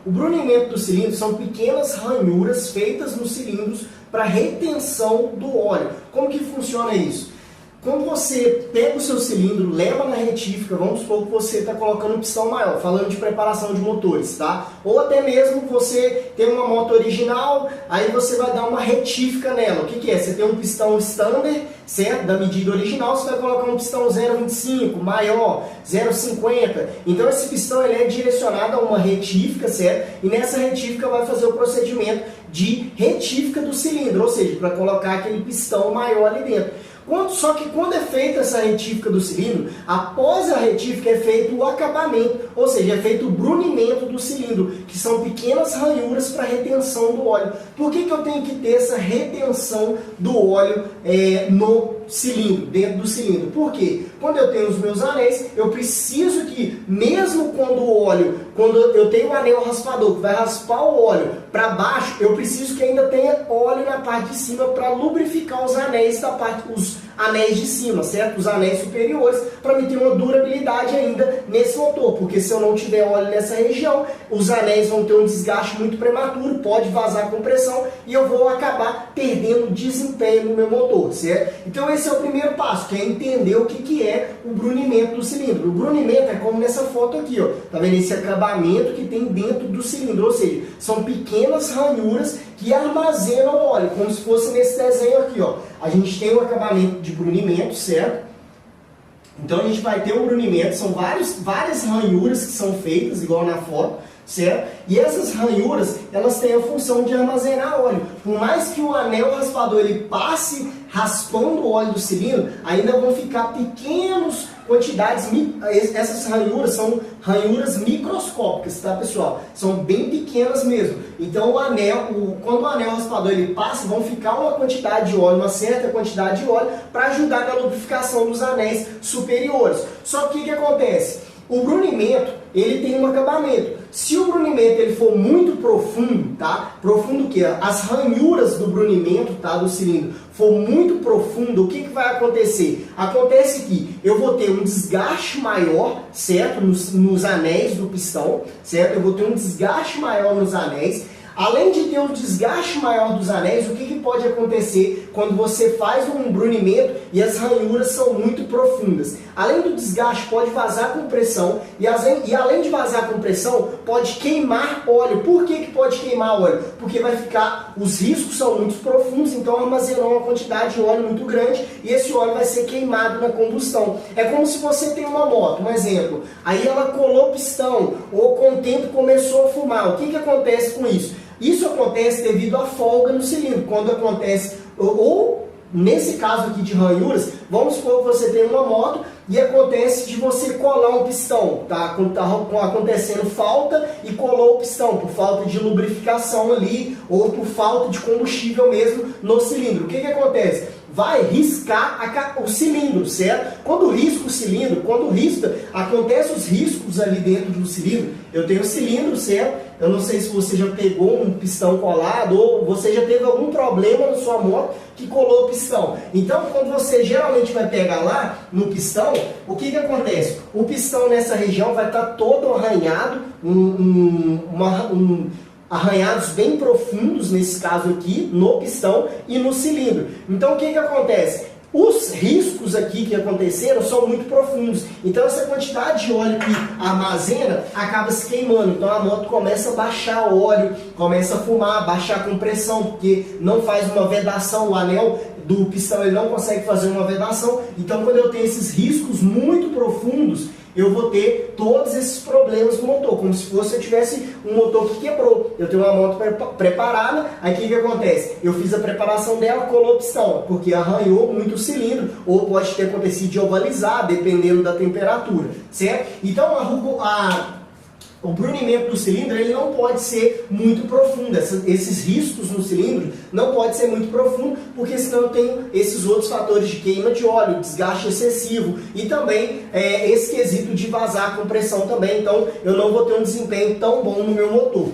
O brunimento do cilindro são pequenas ranhuras feitas nos cilindros para retenção do óleo. Como que funciona isso? Quando você pega o seu cilindro, leva na retífica, vamos supor que você está colocando um pistão maior, falando de preparação de motores, tá? Ou até mesmo você tem uma moto original, aí você vai dar uma retífica nela. O que que é? Você tem um pistão standard, certo? Da medida original, você vai colocar um pistão 0,25, maior, 0,50. Então esse pistão ele é direcionado a uma retífica, certo? E nessa retífica vai fazer o procedimento de retífica do cilindro, ou seja, para colocar aquele pistão maior ali dentro. Só que quando é feita essa retífica do cilindro, após a retífica é feito o acabamento, ou seja, é feito o brunimento do cilindro, que são pequenas ranhuras para retenção do óleo. Por que eu tenho que ter essa retenção do óleo no cilindro, dentro do cilindro? Por quê? Quando eu tenho os meus anéis, eu preciso que, mesmo quando eu tenho um anel raspador que vai raspar o óleo para baixo, eu preciso que ainda tenha óleo na parte de cima para lubrificar os anéis os anéis de cima, certo? Os anéis superiores, para me ter uma durabilidade ainda nesse motor, porque se eu não tiver óleo nessa região, os anéis vão ter um desgaste muito prematuro, pode vazar compressão e eu vou acabar perdendo desempenho no meu motor, certo? Então esse é o primeiro passo, que é entender o que é o brunimento do cilindro. O brunimento é como nessa foto aqui, ó, tá vendo esse acabamento que tem dentro do cilindro, ou seja, são pequenas ranhuras que armazenam o óleo, como se fosse nesse desenho aqui, ó. A gente tem um acabamento de brunimento, certo? Então a gente vai ter um brunimento, são várias ranhuras que são feitas, igual na foto, certo? E essas ranhuras, elas têm a função de armazenar óleo. Por mais que o anel raspador ele passe raspando o óleo do cilindro, ainda vão ficar pequenas quantidades. Essas ranhuras são ranhuras microscópicas, tá, pessoal? São bem pequenas mesmo. Então quando o anel raspador ele passa, vão ficar uma quantidade de óleo, uma certa quantidade de óleo, para ajudar na lubrificação dos anéis superiores. Só que o que acontece? O brunimento, ele tem um acabamento. Se o brunimento ele for muito profundo, tá? Profundo o quê? As ranhuras do brunimento, tá? Do cilindro, for muito profundo, o que vai acontecer? Acontece que eu vou ter um desgaste maior, certo? Nos anéis do pistão, certo? Eu vou ter um desgaste maior nos anéis. Além de ter um desgaste maior dos anéis, o que pode acontecer quando você faz um brunimento e as ranhuras são muito profundas? Além do desgaste, pode vazar compressão e além de vazar compressão, pode queimar óleo. Por que pode queimar óleo? Porque os riscos são muito profundos, então armazenou uma quantidade de óleo muito grande e esse óleo vai ser queimado na combustão. É como se você tem uma moto, um exemplo, aí ela colou pistão ou com o tempo começou a fumar. O que acontece com isso? Isso acontece devido à folga no cilindro. Quando acontece, ou nesse caso aqui de ranhuras, vamos supor que você tem uma moto e acontece de você colar um pistão, tá? Acontecendo falta e colou o pistão por falta de lubrificação ali ou por falta de combustível mesmo no cilindro. O que acontece? Vai riscar o cilindro, certo? Quando risca o cilindro, acontece os riscos ali dentro do cilindro. Eu tenho o cilindro, certo? Eu não sei se você já pegou um pistão colado ou você já teve algum problema na sua moto que colou o pistão. Então, quando você geralmente vai pegar lá no pistão, o que acontece? O pistão nessa região vai estar todo arranhado, arranhados bem profundos, nesse caso aqui, no pistão e no cilindro. Então o que acontece? Os riscos aqui que aconteceram são muito profundos. Então essa quantidade de óleo que armazena acaba se queimando. Então a moto começa a baixar o óleo, começa a fumar, baixar a compressão, porque não faz uma vedação, o anel do pistão ele não consegue fazer uma vedação. Então quando eu tenho esses riscos muito profundos, eu vou ter todos esses problemas no motor, como se fosse eu tivesse um motor que quebrou. Eu tenho uma moto preparada, aí o que acontece? Eu fiz a preparação dela, colou o pistão, porque arranhou muito o cilindro, ou pode ter acontecido de ovalizar, dependendo da temperatura, certo? Então o brunimento do cilindro ele não pode ser muito profundo. Esses riscos no cilindro não pode ser muito profundo, porque senão eu tenho esses outros fatores de queima de óleo, desgaste excessivo e também esse quesito de vazar a compressão também. Então eu não vou ter um desempenho tão bom no meu motor.